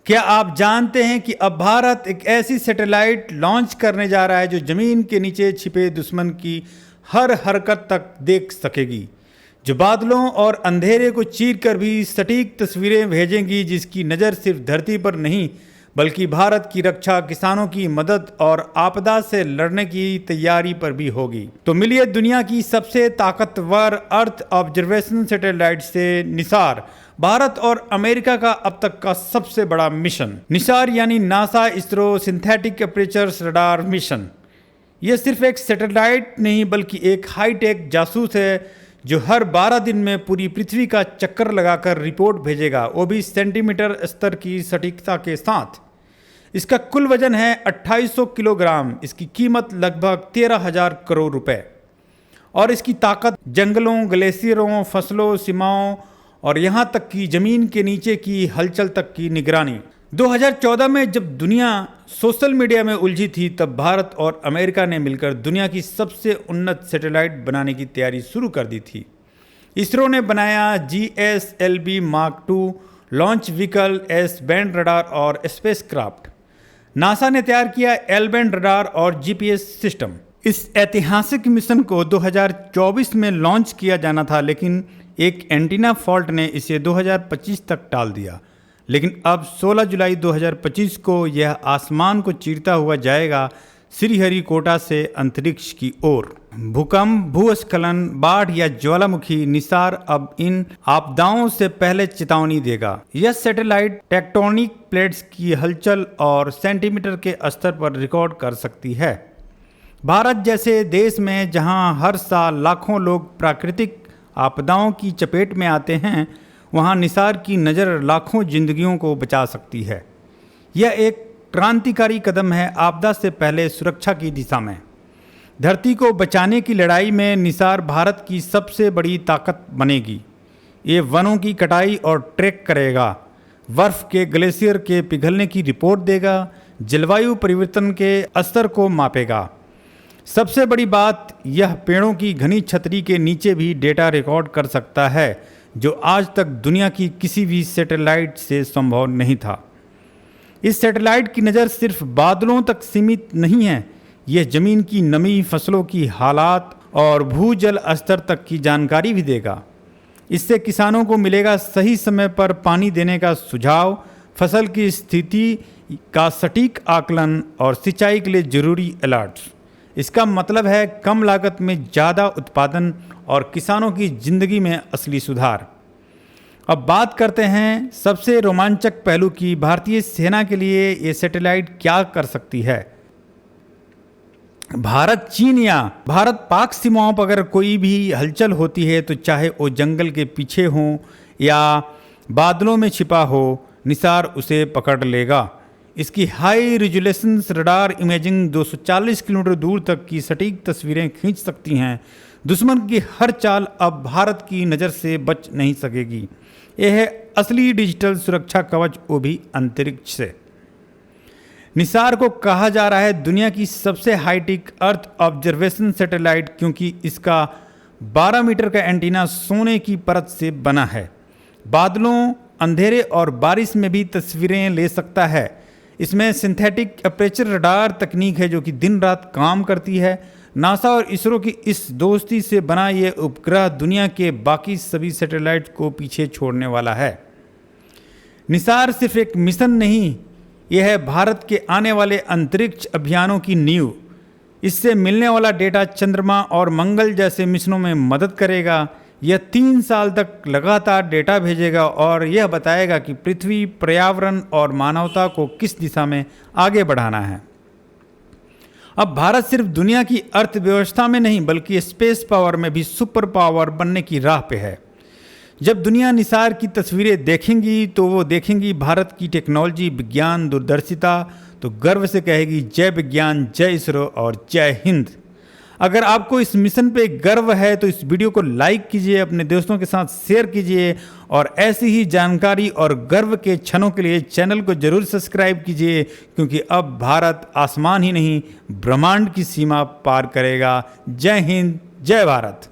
क्या आप जानते हैं कि अब भारत एक ऐसी सैटेलाइट लॉन्च करने जा रहा है जो जमीन के नीचे छिपे दुश्मन की हर हरकत तक देख सकेगी, जो बादलों और अंधेरे को चीरकर भी सटीक तस्वीरें भेजेंगी, जिसकी नज़र सिर्फ धरती पर नहीं बल्कि भारत की रक्षा, किसानों की मदद और आपदा से लड़ने की तैयारी पर भी होगी। तो मिलिए दुनिया की सबसे ताकतवर अर्थ ऑब्जर्वेशन सैटेलाइट से निसार, भारत और अमेरिका का अब तक का सबसे बड़ा मिशन। निसार यानी NASA ISRO synthetic aperture radar mission. यह सिर्फ एक सैटेलाइट नहीं बल्कि एक हाईटेक जासूस है जो हर 12 दिन में पूरी पृथ्वी का चक्कर लगाकर रिपोर्ट भेजेगा, वो भी सेंटीमीटर स्तर की सटीकता के साथ। इसका कुल वजन है 2800 किलोग्राम। इसकी कीमत लगभग 13,000 करोड़ रुपए और इसकी ताकत जंगलों, ग्लेशियरों, फसलों, सीमाओं और यहाँ तक कि जमीन के नीचे की हलचल तक की निगरानी। 2014 में जब दुनिया सोशल मीडिया में उलझी थी, तब भारत और अमेरिका ने मिलकर दुनिया की सबसे उन्नत सैटेलाइट बनाने की तैयारी शुरू कर दी थी। इसरो ने बनाया GSLV Mark II launch vehicle, S band radar और स्पेस क्राफ्ट। नासा ने तैयार किया L बैंड रडार और GPS सिस्टम। इस ऐतिहासिक मिशन को 2024 में लॉन्च किया जाना था, लेकिन एक एंटीना फॉल्ट ने इसे 2025 तक टाल दिया। लेकिन अब 16 जुलाई 2025 को यह आसमान को चीरता हुआ जाएगा श्रीहरिकोटा से अंतरिक्ष की ओर। भूकंप, भूस्खलन, बाढ़ या ज्वालामुखी, निसार अब इन आपदाओं से पहले चेतावनी देगा। यह सैटेलाइट टेक्टोनिक प्लेट्स की हलचल और सेंटीमीटर के स्तर पर रिकॉर्ड कर सकती है। भारत जैसे देश में जहां हर साल लाखों लोग प्राकृतिक आपदाओं की चपेट में आते हैं, वहां निसार की नज़र लाखों जिंदगियों को बचा सकती है। यह एक क्रांतिकारी कदम है आपदा से पहले सुरक्षा की दिशा में। धरती को बचाने की लड़ाई में निसार भारत की सबसे बड़ी ताकत बनेगी। ये वनों की कटाई और ट्रैक करेगा, बर्फ के ग्लेशियर के पिघलने की रिपोर्ट देगा, जलवायु परिवर्तन के असर को मापेगा। सबसे बड़ी बात, यह पेड़ों की घनी छतरी के नीचे भी डेटा रिकॉर्ड कर सकता है, जो आज तक दुनिया की किसी भी सैटेलाइट से संभव नहीं था। इस सैटेलाइट की नज़र सिर्फ बादलों तक सीमित नहीं है, यह ज़मीन की नमी, फसलों की हालात और भूजल स्तर तक की जानकारी भी देगा। इससे किसानों को मिलेगा सही समय पर पानी देने का सुझाव, फसल की स्थिति का सटीक आकलन और सिंचाई के लिए ज़रूरी अलर्ट्स। इसका मतलब है कम लागत में ज़्यादा उत्पादन और किसानों की ज़िंदगी में असली सुधार। अब बात करते हैं सबसे रोमांचक पहलू की, भारतीय सेना के लिए ये सैटेलाइट क्या कर सकती है। भारत चीन या भारत पाक सीमाओं पर अगर कोई भी हलचल होती है, तो चाहे वो जंगल के पीछे हो या बादलों में छिपा हो, निसार उसे पकड़ लेगा। इसकी high resolution radar imaging 240 kilometre दूर तक की सटीक तस्वीरें खींच सकती हैं। दुश्मन की हर चाल अब भारत की नज़र से बच नहीं सकेगी। यह है असली डिजिटल सुरक्षा कवच, वो भी अंतरिक्ष से। निसार को कहा जा रहा है दुनिया की सबसे हाईटेक अर्थ ऑब्जर्वेशन सैटेलाइट, क्योंकि इसका 12 मीटर का एंटीना सोने की परत से बना है। बादलों, अंधेरे और बारिश में भी तस्वीरें ले सकता है। इसमें सिंथेटिक अपर्चर रडार तकनीक है जो कि दिन रात काम करती है। नासा और इसरो की इस दोस्ती से बना ये उपग्रह दुनिया के बाकी सभी सैटेलाइट को पीछे छोड़ने वाला है। निसार सिर्फ एक मिशन नहीं, यह है भारत के आने वाले अंतरिक्ष अभियानों की नींव। इससे मिलने वाला डेटा चंद्रमा और मंगल जैसे मिशनों में मदद करेगा। यह 3 साल तक लगातार डेटा भेजेगा और यह बताएगा कि पृथ्वी, पर्यावरण और मानवता को किस दिशा में आगे बढ़ाना है। अब भारत सिर्फ दुनिया की अर्थव्यवस्था में नहीं बल्कि स्पेस पावर में भी सुपर पावर बनने की राह पे है। जब दुनिया निसार की तस्वीरें देखेंगी तो वो देखेंगी भारत की टेक्नोलॉजी, विज्ञान, दूरदर्शिता, तो गर्व से कहेगी जय विज्ञान, जय इसरो और जय हिंद। अगर आपको इस मिशन पे गर्व है तो इस वीडियो को लाइक कीजिए, अपने दोस्तों के साथ शेयर कीजिए और ऐसी ही जानकारी और गर्व के क्षणों के लिए चैनल को जरूर सब्सक्राइब कीजिए, क्योंकि अब भारत आसमान ही नहीं ब्रह्मांड की सीमा पार करेगा। जय हिंद, जय भारत।